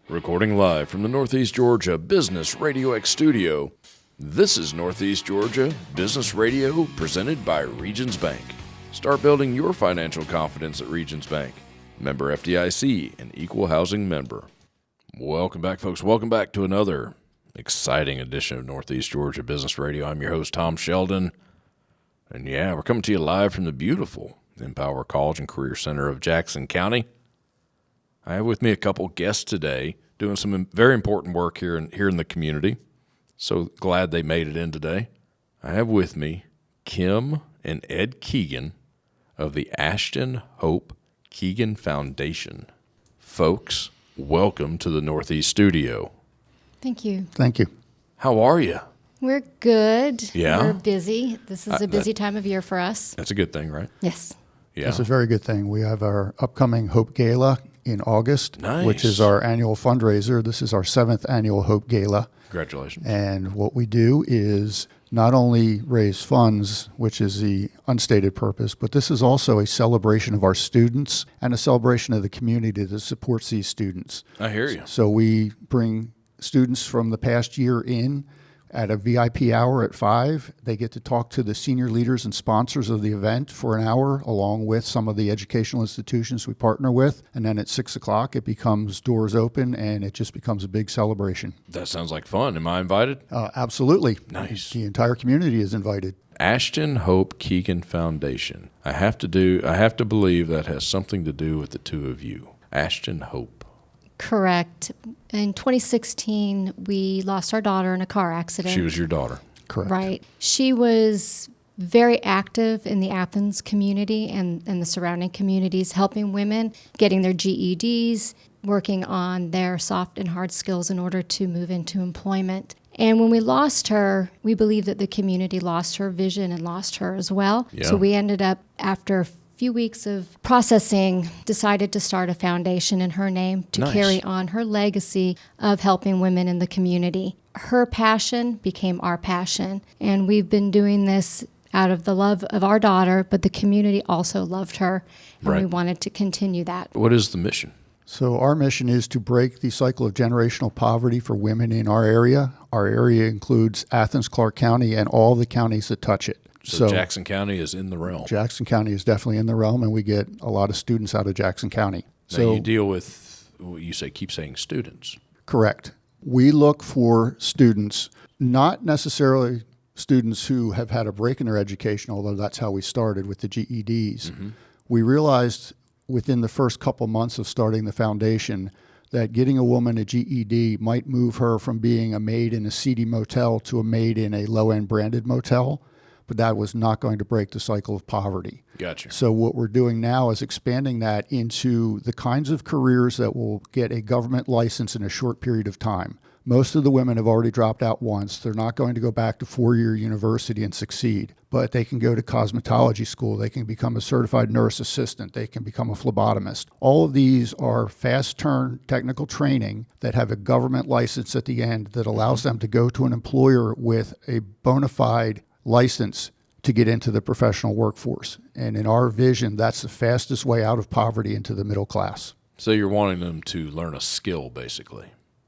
Recording live from the Northeast Georgia Business RadioX studio, this is Northeast Georgia Business Radio presented by Regions Bank. Start building your financial confidence at Regions Bank. Member FDIC and equal housing member. Welcome back, folks. Welcome back to another exciting edition of Northeast Georgia Business Radio. I'm your host, Tom Sheldon. And yeah, we're coming to you live from the beautiful Empower College and Career Center of Jackson County. I have with me a couple guests today doing some very important work here in the community. So glad they made it in today. I have with me Kim and Ed Keegan of the Ashton Hope Keegan Foundation. Folks, welcome to the Northeast studio. Thank you. Thank you. How are you? We're good. Yeah? We're busy. This is a busy time of year for us. That's a good thing, right? Yes. Yeah. It's a very good thing. We have our upcoming Hope Gala in August, Nice. which is our annual fundraiser. This is our 7th annual Hope Gala. Congratulations. And what we do is not only raise funds, which is the unstated purpose, but this is also a celebration of our students and a celebration of the community that supports these students. I hear you. So we bring students from the past year in at a VIP hour at 5. They get to talk to the senior leaders and sponsors of the event for an hour, along with some of the educational institutions we partner with. And then at 6 o'clock, it becomes doors open, and it just becomes a big celebration. That sounds like fun. Am I invited? Absolutely. Nice. The entire community is invited. Ashton Hope Keegan Foundation. I have to believe that has something to do with the two of you. Ashton Hope. Correct. In 2016, we lost our daughter in a car accident. She was your daughter. Correct. Right. She was very active in the Athens community and the surrounding communities, helping women, getting their GEDs, working on their soft and hard skills in order to move into employment. And when we lost her, we believe that the community lost her vision and lost her as well. Yeah. So we ended up, after a few weeks of processing, decided to start a foundation in her name to Nice. carry on her legacy of helping women in the community. Her passion became our passion, and we've been doing this out of the love of our daughter, but the community also loved her, and Right. we wanted to continue that. What is the mission? So our mission is to break the cycle of generational poverty for women in our area. Our area includes Athens, Clark County, and all the counties that touch it. So Jackson County is in the realm. Jackson County is definitely in the realm, and we get a lot of students out of Jackson County. Now you deal with, keep saying students. Correct. We look for students, not necessarily students who have had a break in their education, although that's how we started with the GEDs. Mm-hmm. We realized within the first couple months of starting the foundation that getting a woman a GED might move her from being a maid in a seedy motel to a maid in a low-end branded motel, but that was not going to break the cycle of poverty. Gotcha. So what we're doing now is expanding that into the kinds of careers that will get a government license in a short period of time. Most of the women have already dropped out once. They're not going to go back to four-year university and succeed, but they can go to cosmetology school. They can become a certified nurse assistant. They can become a phlebotomist. All of these are fast-turn technical training that have a government license at the end that allows them to go to an employer with a bona fide license to get into the professional workforce. And in our vision, that's the fastest way out of poverty into the middle class. So you're wanting them to learn a skill, basically.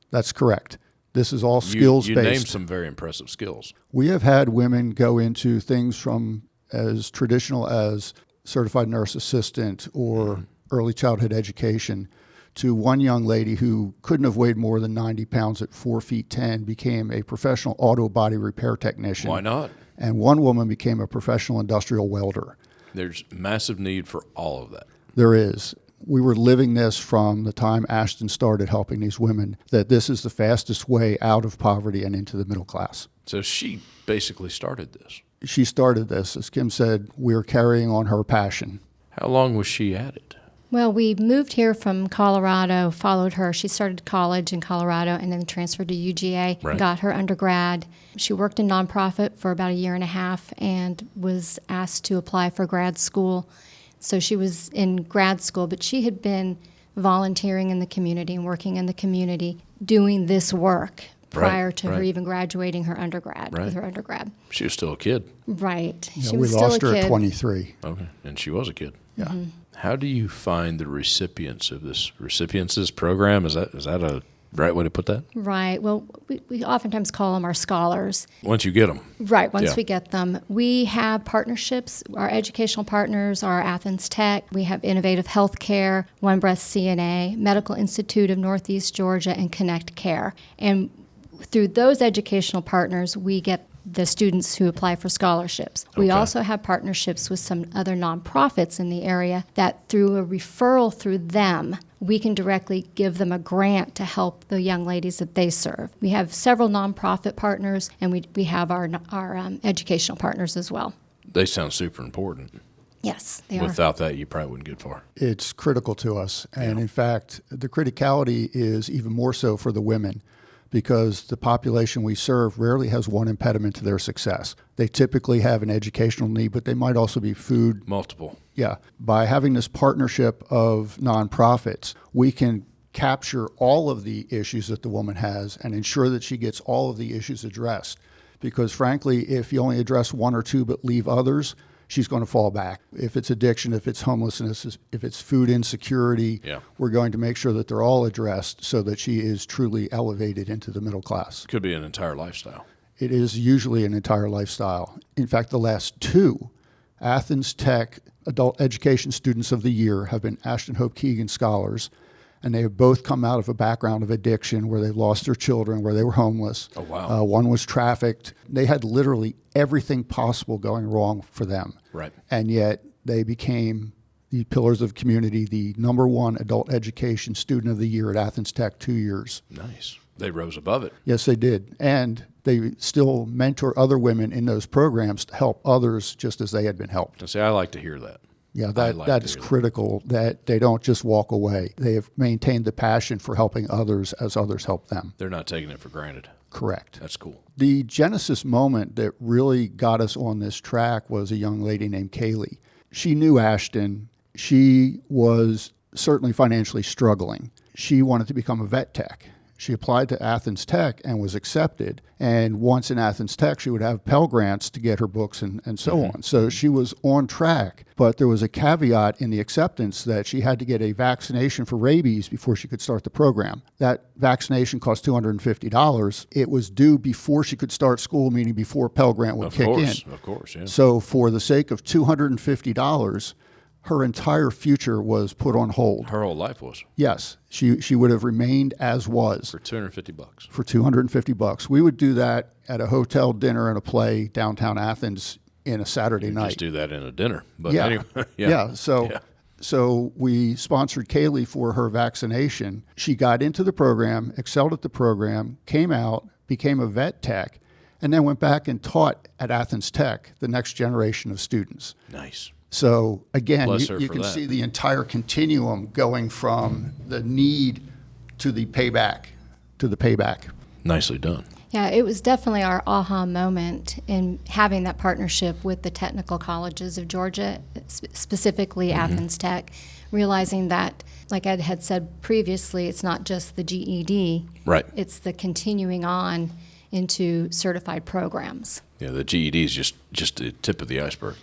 That's correct. This is all skills-based. You named some very impressive skills. We have had women go into things from as traditional as certified nurse assistant or early childhood education to one young lady who couldn't have weighed more than 90 pounds at 4 feet 10 became a professional auto body repair technician. Why not? And one woman became a professional industrial welder. There's massive need for all of that. There is. We were living this from the time Ashton started helping these women, that this is the fastest way out of poverty and into the middle class. So she basically started this. She started this. As Kim said, we're carrying on her passion. How long was she at it? Well, we moved here from Colorado, followed her. She started college in Colorado and then transferred to UGA, Right. got her undergrad. She worked in nonprofit for about a year and a half and was asked to apply for grad school. So she was in grad school, but she had been volunteering in the community and working in the community doing this work prior to her even graduating her undergrad with her undergrad. She was still a kid. Right. Yeah, She we was still lost a her kid. at 23. Okay. And she was a kid. Yeah. How do you find the recipients of this program? Is that a right way to put that? Right. Well, we oftentimes call them our scholars. Once you get them. Right. Once Yeah. we get them, we have partnerships. Our educational partners are Athens Tech. We have Innovative Healthcare, One Breath CNA, Medical Institute of Northeast Georgia, and Connect Care. And through those educational partners, we get the students who apply for scholarships. We Okay. also have partnerships with some other nonprofits in the area that through a referral through them, we can directly give them a grant to help the young ladies that they serve. We have several nonprofit partners, and we have our educational partners as well. They sound super important. Yes, they are. Without that, you probably wouldn't get far. It's critical to us. And in fact, the criticality is even more so for the women, because the population we serve rarely has one impediment to their success. They typically have an educational need, but they might also be food. Multiple. Yeah. By having this partnership of nonprofits, we can capture all of the issues that the woman has and ensure that she gets all of the issues addressed. Because frankly, if you only address one or two but leave others, she's going to fall back. If it's addiction, if it's homelessness, if it's food insecurity, we're going to make sure that they're all addressed so that she is truly elevated into the middle class. Could be an entire lifestyle. It is usually an entire lifestyle. In fact, the last two Athens Tech Adult Education Students of the Year have been Ashton Hope Keegan Scholars, and they have both come out of a background of addiction where they lost their children, where they were homeless. Oh, wow. One was trafficked. They had literally everything possible going wrong for them. Right. And yet they became the pillars of community, the #1 adult education student of the year at Athens Tech 2 years. Nice. They rose above it. Yes, they did. And they still mentor other women in those programs to help others just as they had been helped. And see, I like to hear that. Yeah, I like that to is hear that. critical, that they don't just walk away. They have maintained the passion for helping others as others help them. They're not taking it for granted. Correct. That's cool. The genesis moment that really got us on this track was a young lady named Kaylee. She knew Ashton. She was certainly financially struggling. She wanted to become a vet tech. She applied to Athens Tech and was accepted. And once in Athens Tech, she would have Pell Grants to get her books and so on. So she was on track. But there was a caveat in the acceptance that she had to get a vaccination for rabies before she could start the program. That vaccination cost $250. It was due before she could start school, meaning before Pell Grant would kick in. Of course, yeah. So for the sake of $250, her entire future was put on hold. Her whole life was Yes, she would have remained as was for $250. for $250. We would do that at a hotel dinner and a play downtown Athens in a Saturday night. Just do that in a dinner. But Yeah. anyway, Yeah. So we sponsored Kaylee for her vaccination. She got into the program, excelled at the program, came out, became a vet tech, and then went back and taught at Athens Tech the next generation of students. Nice. So again, Bless her you for can that. see the entire continuum going from the need to the payback, Nicely done. Yeah, it was definitely our aha moment in having that partnership with the technical colleges of Georgia, specifically Athens Tech, realizing that, like Ed had said previously, it's not just the GED. Right. It's the continuing on into certified programs. Yeah, the GED is just the tip of the iceberg,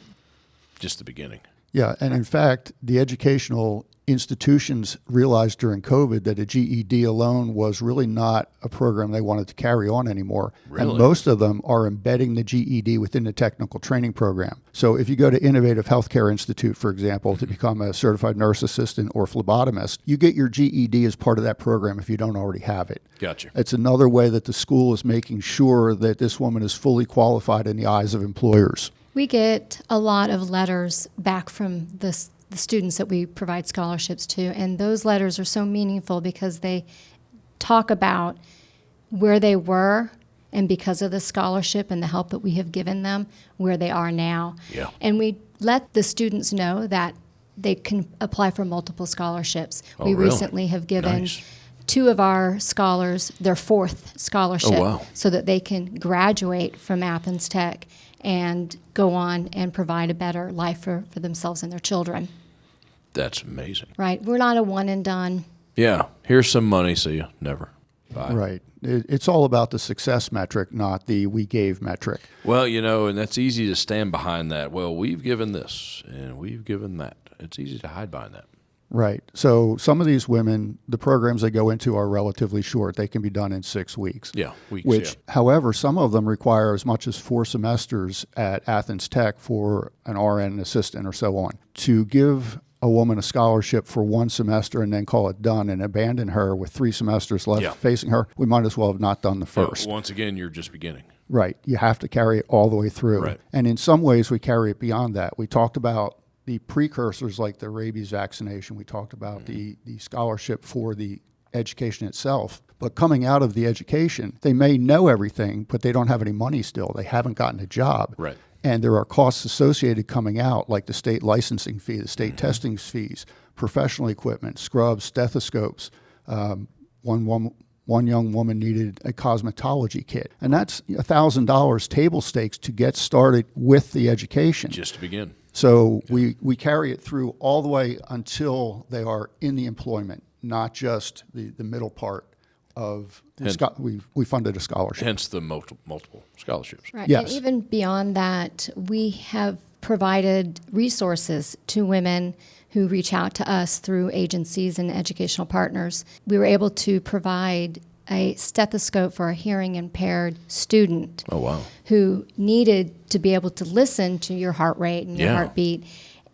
just the beginning. Yeah, and in fact, the educational institutions realized during COVID that a GED alone was really not a program they wanted to carry on anymore. Really? And most of them are embedding the GED within the technical training program. So if you go to Innovative Healthcare Institute, for example, to become a certified nurse assistant or phlebotomist, you get your GED as part of that program if you don't already have it. Gotcha. It's another way that the school is making sure that this woman is fully qualified in the eyes of employers. We get a lot of letters back from the students that we provide scholarships to, and those letters are so meaningful because they talk about where they were and because of the scholarship and the help that we have given them, where they are now. Yeah. And we let the students know that they can apply for multiple scholarships. Oh, we really? recently have given Nice. 2 of our scholars their 4th scholarship Oh, wow. so that they can graduate from Athens Tech and go on and provide a better life for themselves and their children. That's amazing. Right? We're not a one and done. Yeah. Here's some money. See you. Never. Bye. Right. It's all about the success metric, not the we gave metric. Well, and that's easy to stand behind that. Well, we've given this and we've given that. It's easy to hide behind that. Right. So some of these women, the programs they go into are relatively short. They can be done in 6 weeks. Yeah, weeks, Which, however, some of them require as much as 4 semesters at Athens Tech for an RN, assistant, or so on. To give a woman a scholarship for 1 semester and then call it done and abandon her with 3 semesters left facing her, we might as well have not done the first. Once again, you're just beginning. Right. You have to carry it all the way through. Right. And in some ways, we carry it beyond that. We talked about the precursors like the rabies vaccination. We talked about the scholarship for the education itself. But coming out of the education, they may know everything, but they don't have any money still. They haven't gotten a job. Right. And there are costs associated coming out, like the state licensing fee, the state testing fees, professional equipment, scrubs, stethoscopes. One young woman needed a cosmetology kit. And that's $1,000 table stakes to get started with the education. Just to begin. So we carry it through all the way until they are in the employment, not just the middle part of we funded a scholarship. Hence the multiple scholarships. Right. Yes. And even beyond that, we have provided resources to women who reach out to us through agencies and educational partners. We were able to provide a stethoscope for a hearing impaired student who needed to be able to listen to your heart rate and your heartbeat.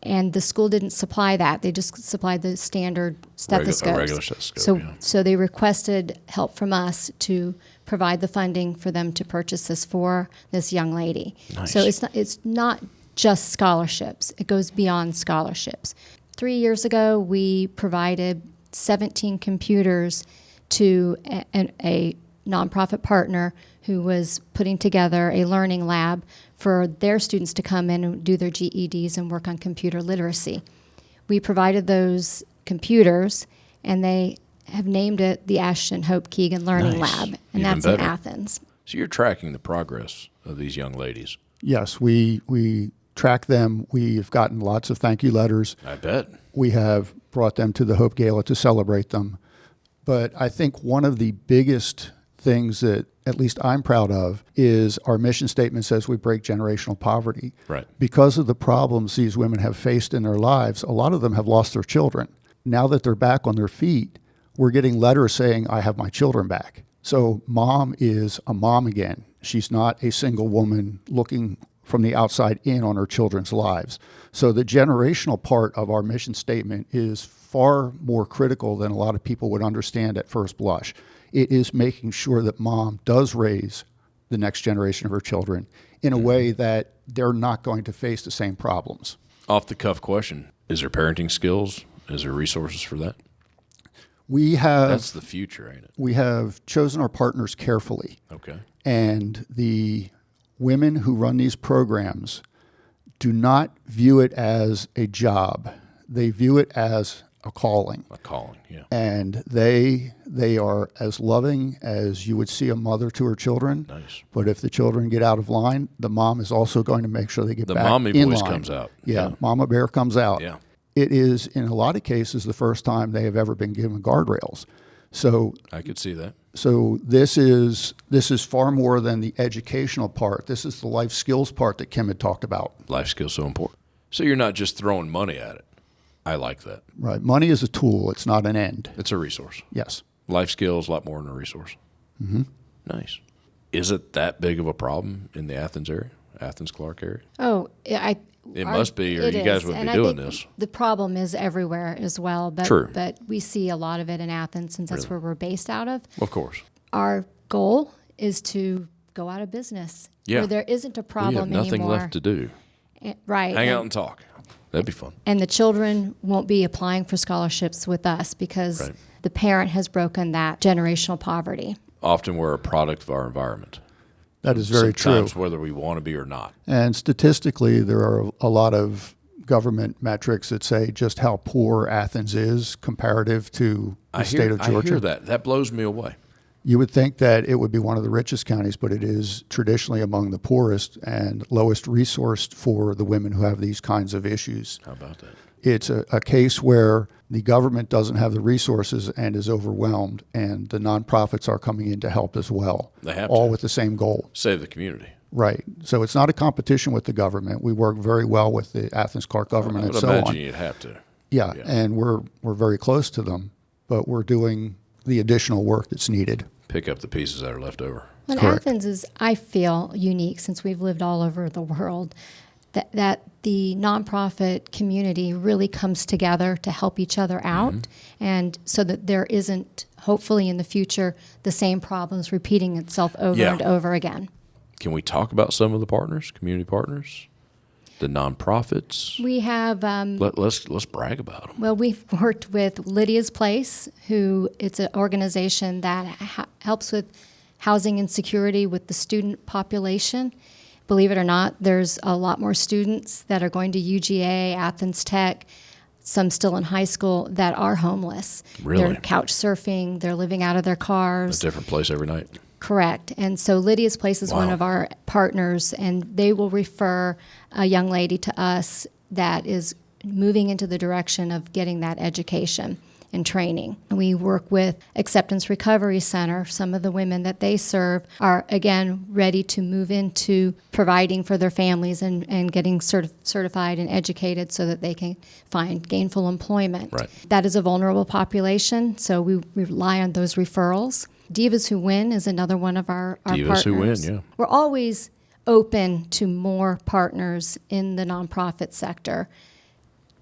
And the school didn't supply that. They just supplied the standard stethoscopes. Regular stethoscope, So they requested help from us to provide the funding for them to purchase this for this young lady. Nice. So it's not just scholarships. It goes beyond scholarships. 3 years ago, we provided 17 computers to a nonprofit partner who was putting together a learning lab for their students to come in and do their GEDs and work on computer literacy. We provided those computers, and they have named it the Ashton Hope Keegan Learning Lab, and Even that's better. in Athens. So you're tracking the progress of these young ladies. Yes, we track them. We've gotten lots of thank you letters. I bet. We have brought them to the Hope Gala to celebrate them. But I think one of the biggest things that at least I'm proud of is our mission statement says we break generational poverty. Right. Because of the problems these women have faced in their lives, a lot of them have lost their children. Now that they're back on their feet, we're getting letters saying, I have my children back. So mom is a mom again. She's not a single woman looking from the outside in on her children's lives. So the generational part of our mission statement is far more critical than a lot of people would understand at first blush. It is making sure that mom does raise the next generation of her children in a way that they're not going to face the same problems. Off the cuff question, is there parenting skills? Is there resources for that? That's the future, ain't it? We have chosen our partners carefully. Okay. And the women who run these programs do not view it as a job. They view it as a calling. A calling, yeah. And they are as loving as you would see a mother to her children. Nice. But if the children get out of line, the mom is also going to make sure they get The back mommy in voice line. comes out. Yeah, Mama Bear comes out. Yeah. It is, in a lot of cases, the first time they have ever been given guardrails. So I could see that. So this is far more than the educational part. This is the life skills part that Kim had talked about. Life skills so important. So you're not just throwing money at it. I like that. Right. Money is a tool. It's not an end. It's a resource. Yes. Life skills, a lot more than a resource. Mm-hmm. Nice. Is it that big of a problem in the Athens area, Athens-Clarke area? Oh, It must be, or it you guys is. wouldn't And be I doing think this. The problem is everywhere as well. But, True. But we see a lot of it in Athens since that's where we're based out of. Of course. Our goal is to go out of business. Yeah. Where there isn't a We problem have nothing anymore. left to do. Right. Hang out and talk. That'd be fun. And the children won't be applying for scholarships with us because Right. the parent has broken that generational poverty. Often we're a product of our environment. That is very Sometimes true. whether we want to be or not. And statistically, there are a lot of government metrics that say just how poor Athens is comparative to the state of Georgia. I hear that. That blows me away. You would think that it would be one of the richest counties, but it is traditionally among the poorest and lowest resourced for the women who have these kinds of issues. How about that? It's a case where the government doesn't have the resources and is overwhelmed, and the nonprofits are coming in to help as well. They have all to. with the same goal. Save the community. Right. So it's not a competition with the government. We work very well with the Athens-Clarke government I and would so imagine on. you'd have to. Yeah, and we're very close to them, but we're doing the additional work that's needed. Pick up the pieces that are left over. And Correct. Athens is, I feel, unique since we've lived all over the world, that the nonprofit community really comes together to help each other out, and so that there isn't, hopefully in the future, the same problems repeating itself over and over again. Can we talk about some of the partners, community partners, the nonprofits? We have... Let's brag about them. Well, we've worked with Lydia's Place, who it's an organization that helps with housing insecurity with the student population. Believe it or not, there's a lot more students that are going to UGA, Athens Tech, some still in high school, that are homeless. Really? They're couch surfing, they're living out of their cars. A different place every night. Correct. And so Lydia's Place is one of our partners, and they will refer a young lady to us that is moving into the direction of getting that education and training. We work with Acceptance Recovery Center. Some of the women that they serve are, again, ready to move into providing for their families and getting certified and educated so that they can find gainful employment. Right. That is a vulnerable population, so we rely on those referrals. Divas Who Win is another one of our Divas partners. Who Win, yeah. We're always open to more partners in the nonprofit sector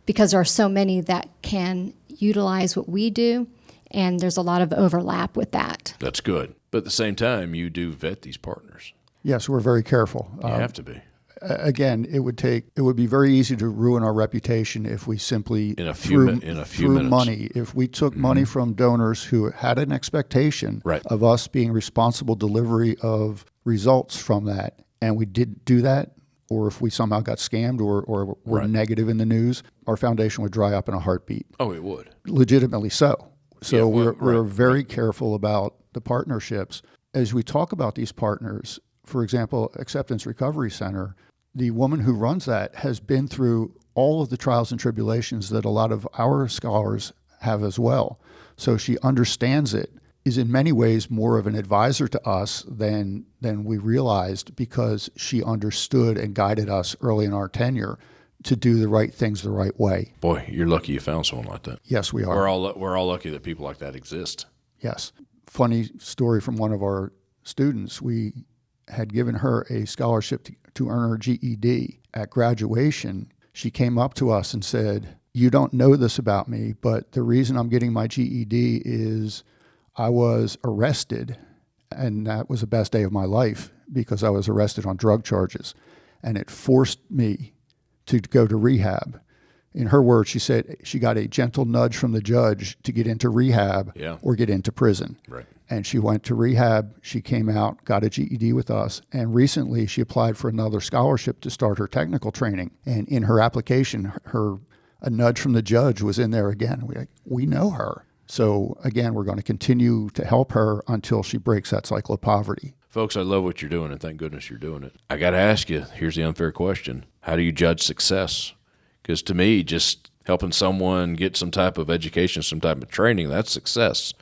because there are so many that can utilize what we do, and there's a lot of overlap with that. That's good. But at the same time, you do vet these partners. Yes, we're very careful. You have to be. Again, it would be very easy to ruin our reputation if we simply In a few minutes. money. If we took money from donors who had an expectation of us being responsible delivery of results from that, and we didn't do that, or if we somehow got scammed or were negative in the news, our foundation would dry up in a heartbeat. Oh, it would. Legitimately so. So Yeah, well, we're very careful about the partnerships. As we talk about these partners, for example, Acceptance Recovery Center, the woman who runs that has been through all of the trials and tribulations that a lot of our scholars have as well. So she understands it, is in many ways more of an advisor to us than we realized, because she understood and guided us early in our tenure to do the right things the right way. Boy, you're lucky you found someone like that. Yes, we are. We're all lucky that people like that exist. Yes. Funny story from one of our students. We had given her a scholarship to earn her GED. At graduation, she came up to us and said, "You don't know this about me, but the reason I'm getting my GED is I was arrested, and that was the best day of my life because I was arrested on drug charges, and it forced me to go to rehab." In her words, she said she got a gentle nudge from the judge to get into rehab or get into prison. Right. And she went to rehab. She came out, got a GED with us, and recently she applied for another scholarship to start her technical training. And in her application, a nudge from the judge was in there again. We know her. So again, we're going to continue to help her until she breaks that cycle of poverty. Folks, I love what you're doing, and thank goodness you're doing it. I got to ask you, here's the unfair question. How do you judge success? Because to me, just helping someone get some type of education, some type of training, that's success.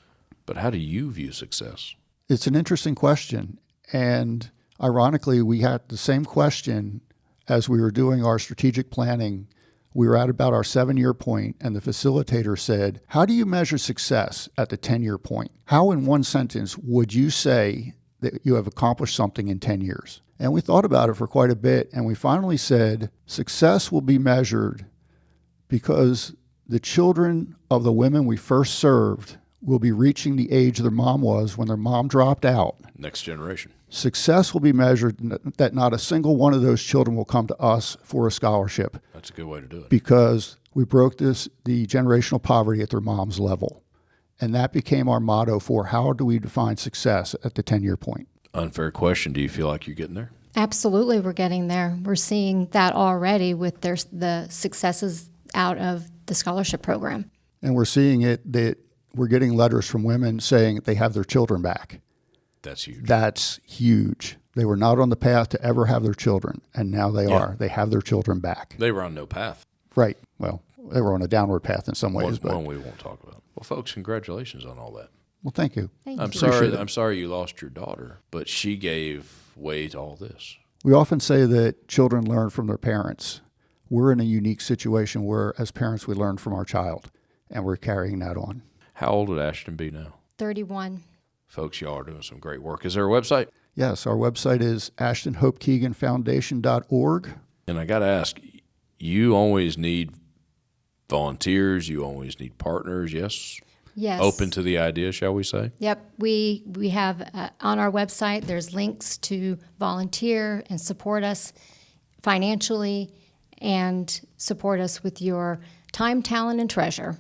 But how do you view success? It's an interesting question. And ironically, we had the same question as we were doing our strategic planning. We were at about our 7-year point, and the facilitator said, "How do you measure success at the 10-year point? How in one sentence would you say that you have accomplished something in 10 years? And we thought about it for quite a bit, and we finally said, success will be measured because the children of the women we first served will be reaching the age their mom was when their mom dropped out. Next generation. Success will be measured that not a single one of those children will come to us for a scholarship. That's a good way to do it. Because we broke the generational poverty at their mom's level. And that became our motto for how do we define success at the 10-year point. Unfair question. Do you feel like you're getting there? Absolutely, we're getting there. We're seeing that already with the successes out of the scholarship program. And we're seeing it that we're getting letters from women saying they have their children back. That's huge. That's huge. They were not on the path to ever have their children, and now they are. They have their children back. They were on no path. Right. Well, they were on a downward path in some ways. One we won't talk about. Well, folks, congratulations on all that. Well, thank you. I'm sorry you lost your daughter, but she gave way to all this. We often say that children learn from their parents. we're in a unique situation where, as parents, we learn from our child, and we're carrying that on. How old would Ashton be now? 31. Folks, y'all are doing some great work. Is there a website? Yes, our website is AshtonHopeKeeganFoundation.org. And I got to ask, you always need volunteers, you always need partners, yes? Yes. Open to the idea, shall we say? Yep. We have on our website, there's links to volunteer and support us financially and support us with your time, talent, and treasure.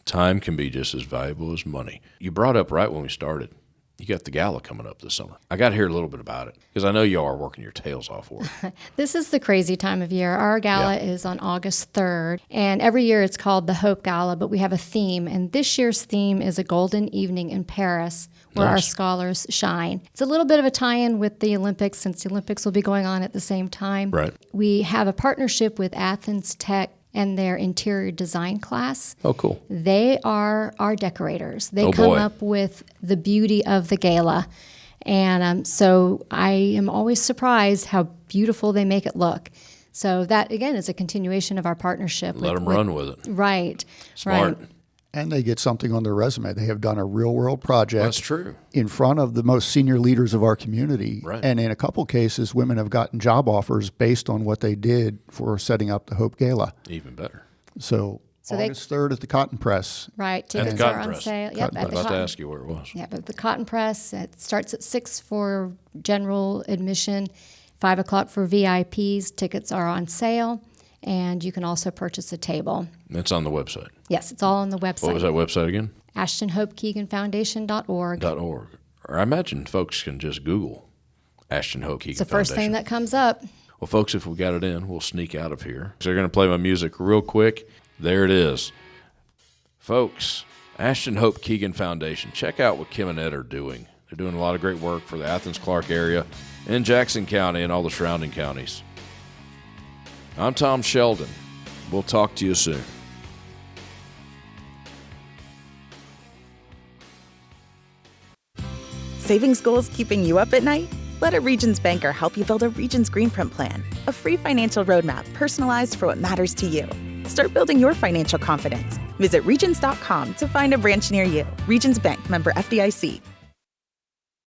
Time can be just as valuable as money. You brought up right when we started, you got the gala coming up this summer. I got to hear a little bit about it because I know y'all are working your tails off for it. This is the crazy time of year. Our gala is on August 3rd, and every year it's called the Hope Gala, but we have a theme, and this year's theme is a golden evening in Paris where our scholars shine. It's a little bit of a tie-in with the Olympics since the Olympics will be going on at the same time. Right. We have a partnership with Athens Tech and their interior design class. Oh, cool. They are our decorators. They Oh, come boy. up with the beauty of the gala. And so I am always surprised how beautiful they make it look. So that, again, is a continuation of our partnership. Let them run with it. Right. Smart. Right. And they get something on their resume. They have done a real-world project. That's true. In front of the most senior leaders of our community. Right. And in a couple cases, women have gotten job offers based on what they did for setting up the Hope Gala. Even better. So they- August 3rd at the Cotton Press. Right. At the Tickets Cotton are on Press. sale. Cotton Yep, Press. at I the was about to Cotton. ask you where it was. Yeah, but the Cotton Press, it starts at 6 for general admission, 5 o'clock for VIPs. Tickets are on sale, and you can also purchase a table. It's on the website. Yes, it's all on the website. What was that website again? AshtonHopeKeeganFoundation.org. .org. Or I imagine folks can just Google Ashton Hope Keegan It's the first Foundation. thing that comes up. Well, folks, if we got it in, we'll sneak out of here. So they're going to play my music real quick. There it is. Folks, Ashton Hope Keegan Foundation. Check out what Kim and Ed are doing. They're doing a lot of great work for the Athens-Clarke area in Jackson County and all the surrounding counties. I'm Tom Sheldon. We'll talk to you soon. Savings goals keeping you up at night? Let a Regions banker help you build a Regions Green Print Plan, a free financial roadmap personalized for what matters to you. Start building your financial confidence. Visit Regions.com to find a branch near you. Regions Bank, member FDIC.